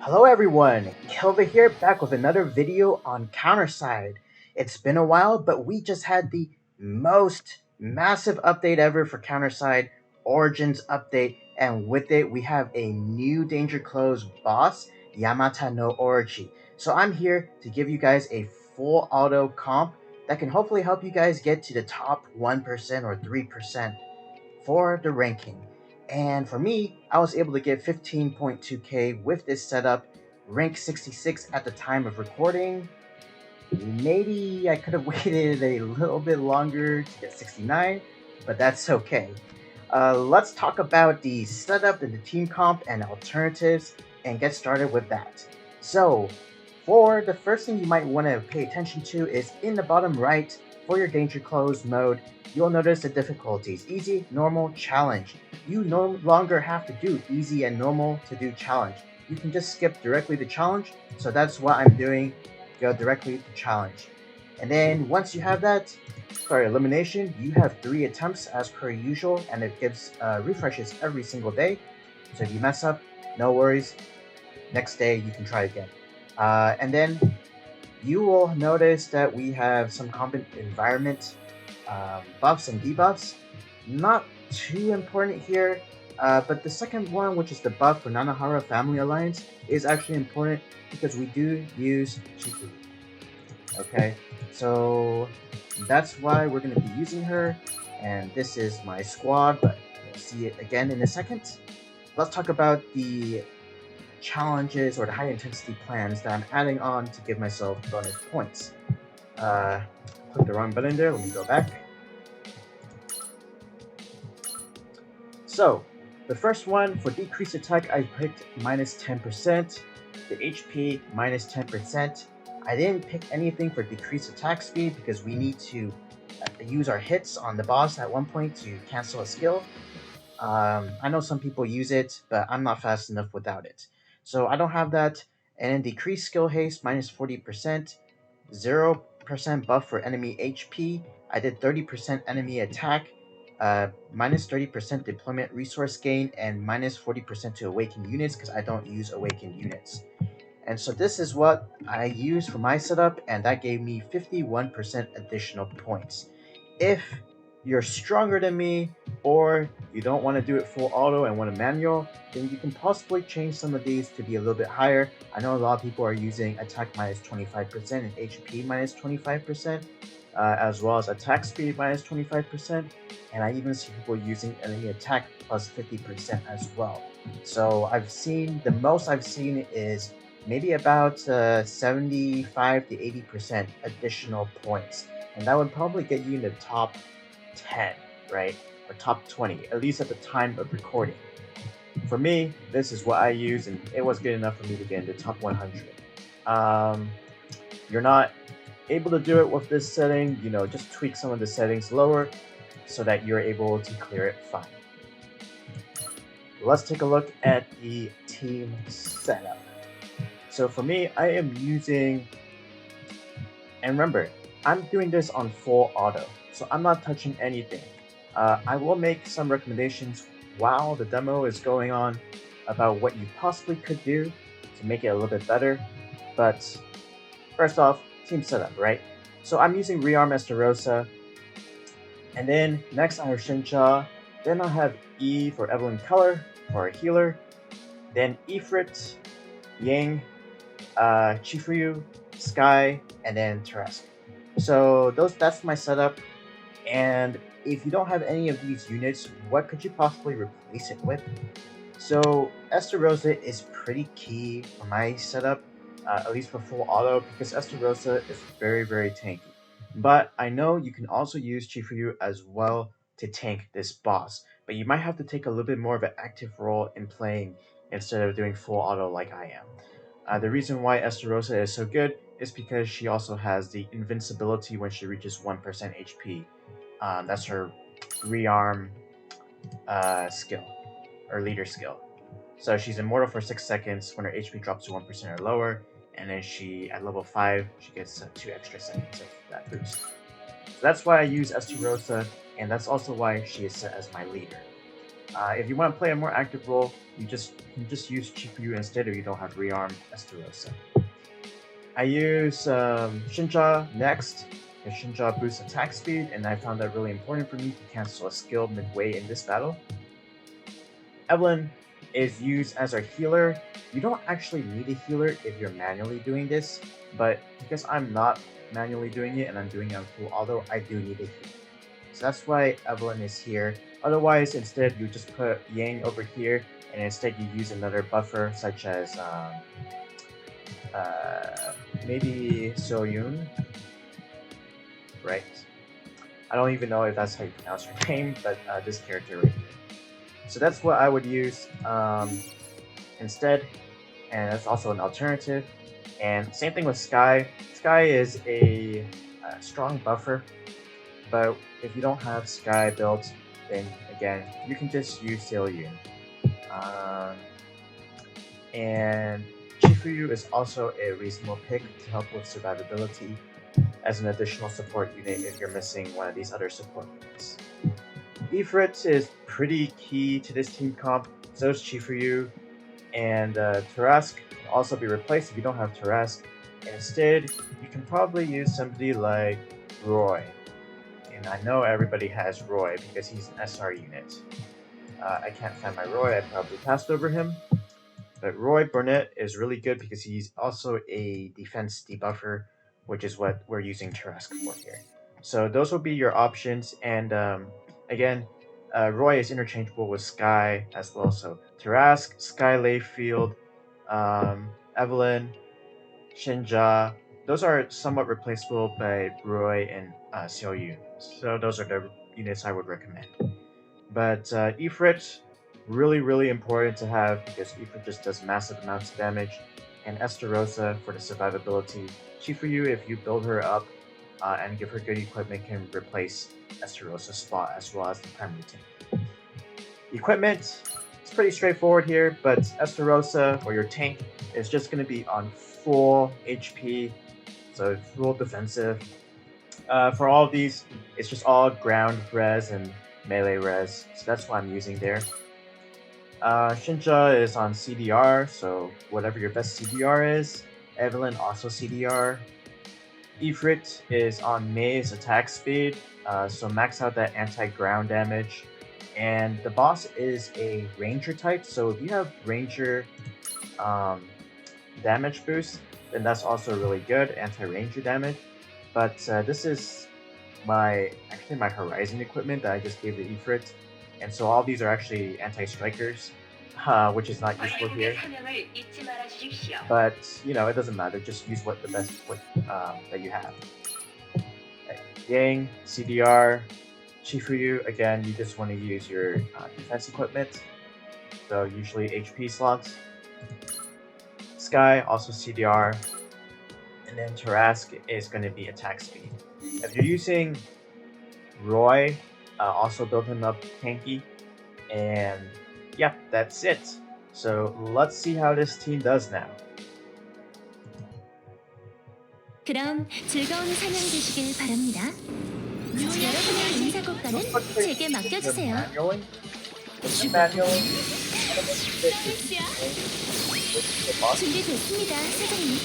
Hello everyone, Kilva here, back with another video on CounterSide. It's been a while, but we just had the most massive update ever for CounterSide, Origins update, and with it we have a new Danger Close boss, Yamata no Orochi. So I'm here to give you guys a full auto comp that can hopefully help you guys get to the top 1% or 3% for the ranking. And for me, I was able to get 15.2k with this setup, rank 66 at the time of recording. Maybe I could have waited a little bit longer to get 69, but that's okay. Let's talk about the setup and the team comp and alternatives and get started with that. So, for the first thing you might want to pay attention to is in the bottom right for your danger close mode, you'll notice the difficulties: easy, normal, challenge. You no longer have to do easy and normal to do challenge. You can just skip directly to challenge, so that's what I'm doing. Go directly to challenge. And then once you have that, for elimination, you have 3 attempts as per usual, and it gives refreshes every single day. So if you mess up, no worries. Next day you can try again. And then you will notice that we have some common environment buffs and debuffs. Not too important here, but the second one, which is the buff for Nanahara Family Alliance, is actually important because we do use Chiku. Okay, so that's why we're going to be using her, and this is my squad, but we'll see it again in a second. Let's talk about the challenges or the high intensity plans that I'm adding on to give myself bonus points. Click the wrong button there, let me go back. So, the first one, for decreased attack, I picked minus 10%, the HP minus 10%. I didn't pick anything for decreased attack speed because we need to use our hits on the boss at one point to cancel a skill. I know some people use it, but I'm not fast enough without it. So I don't have that. And then decreased skill haste minus 40%, 0% buff for enemy HP. I did 30% enemy attack, minus 30% deployment resource gain, and minus 40% to awaken units because I don't use awakened units. And so this is what I use for my setup, and that gave me 51% additional points. If you're stronger than me, or you don't want to do it full auto and want a manual, then you can possibly change some of these to be a little bit higher. I know a lot of people are using attack minus 25% and HP minus 25%, as well as attack speed minus 25%, and I even see people using enemy attack plus 50% as well. So the most I've seen is maybe about 75 to 80% additional points. And that would probably get you in the top 10, right? Or top 20, at least at the time of recording. For me, this is what I use, and it was good enough for me to get in the top 100. You're not able to do it with this setting, just tweak some of the settings lower so that you're able to clear it fine. Let's take a look at the team setup. So for me, I am using, and remember, I'm doing this on full auto, so I'm not touching anything. I will make some recommendations while the demo is going on about what you possibly could do to make it a little bit better. But first off, team setup, right? So I'm using Rearm Estarossa, and then next I have Shincha, then I have E for Evelyn Color for a healer, then Ifrit, Yang, Chifuyu, Sky, and then Teresk. So that's my setup. And if you don't have any of these units, what could you possibly replace it with? So Estarossa is pretty key for my setup, at least for full auto, because Estarossa is very, very tanky. But I know you can also use Chifuyu as well to tank this boss, but you might have to take a little bit more of an active role in playing instead of doing full auto like I am. The reason why Estarossa is so good is because she also has the invincibility when she reaches 1% HP. That's her rearm skill, or leader skill. So she's immortal for 6 seconds when her HP drops to 1% or lower, and then at level 5, she gets 2 extra seconds of that boost. So that's why I use Estarossa, and that's also why she is set as my leader. If you want to play a more active role, you can just use Chifuyu instead if you don't have rearmed Estarossa. I use Shinja next, because Shinja boosts attack speed, and I found that really important for me to cancel a skill midway in this battle. Evelyn is used as our healer. You don't actually need a healer if you're manually doing this, but because I'm not manually doing it and I'm doing it on full auto, I do need a healer. So that's why Evelyn is here. Otherwise, instead, you just put Yang over here, and instead you use another buffer such as maybe Soyun, right? I don't even know if that's how you pronounce her name, but this character right here. So that's what I would use instead, and that's also an alternative. And same thing with Sky. Sky is a strong buffer, but if you don't have Sky built, then again, you can just use Seoyun. And Chifuyu is also a reasonable pick to help with survivability as an additional support unit if you're missing one of these other support units. Ifrit is pretty key to this team comp, so is Chifuyu, and Tarask can also be replaced if you don't have Tarask. Instead, you can probably use somebody like Roy. And I know everybody has Roy because he's an SR unit. I can't find my Roy, I probably passed over him. But Roy Burnett is really good because he's also a defense debuffer, which is what we're using Tarask for here. So those will be your options, and again, Roy is interchangeable with Sky as well. So Tarask, Sky Layfield, Evelyn, Shinja, those are somewhat replaceable by Roy and Seoyun. So those are the units I would recommend. But Ifrit, really important to have because Ifrit just does massive amounts of damage, and Estarossa for the survivability. Chifuyu, if you build her up and give her good equipment, can replace Estarossa's spot as well as the primary tank. Equipment, it's pretty straightforward here, but Estarossa, or your tank, is just going to be on full HP, so full defensive. For all of these, it's just all ground res and melee res, so that's what I'm using there. Shinja is on CDR, so whatever your best CDR is. Evelyn also CDR. Ifrit is on Mei's attack speed, so max out that anti-ground damage. And the boss is a ranger type, so if you have ranger damage boost, then that's also really good, anti-ranger damage. But this is my Horizon equipment that I just gave the Ifrit, and so all these are actually anti-strikers, which is not useful here. But you know, it doesn't matter. Just use what the best that you have. Okay. Yang, CDR, Chifuyu. Again, you just want to use your defense equipment. So usually HP slots. Sky also CDR, and then Tarask is going to be attack speed. If you're using Roy, also build him up tanky, and yeah, that's it. So let's see how this team does now. 그럼 즐거운 사냥 되시길 바랍니다. 여러분의 인사고과는 제게 맡겨주세요. 준비됐습니다, 사장님.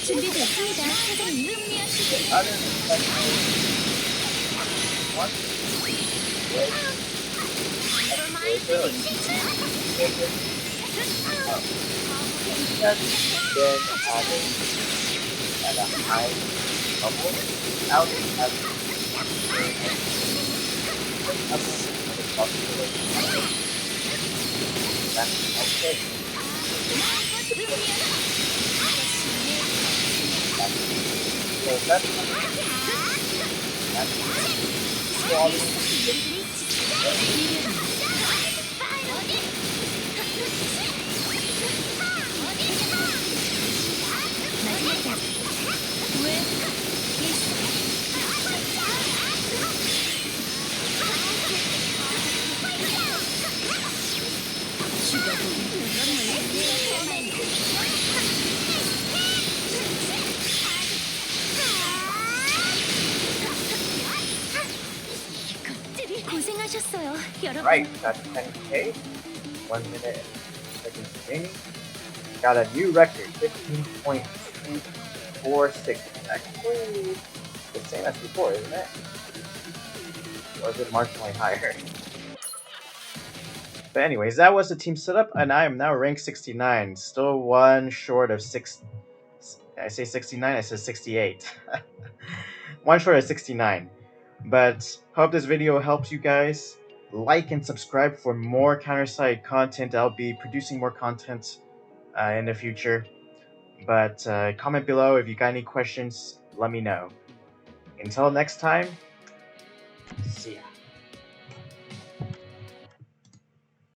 준비됐습니다, 사장님. At a high level out as that's okay. So that's 고생하셨어요, 여러분. Right, got 10K. 1 minute and seconds remaining. Got a new record, 15.246. Actually, the same as before, isn't it? Or is it marginally higher? But anyways, that was the team setup, and I am now ranked 69. Still one short of 6. I say 69, I said 68. One short of 69. But hope this video helps you guys. Like and subscribe for more CounterSide content. I'll be producing more content in the future. But comment below if you got any questions. Let me know. Until next time, see ya.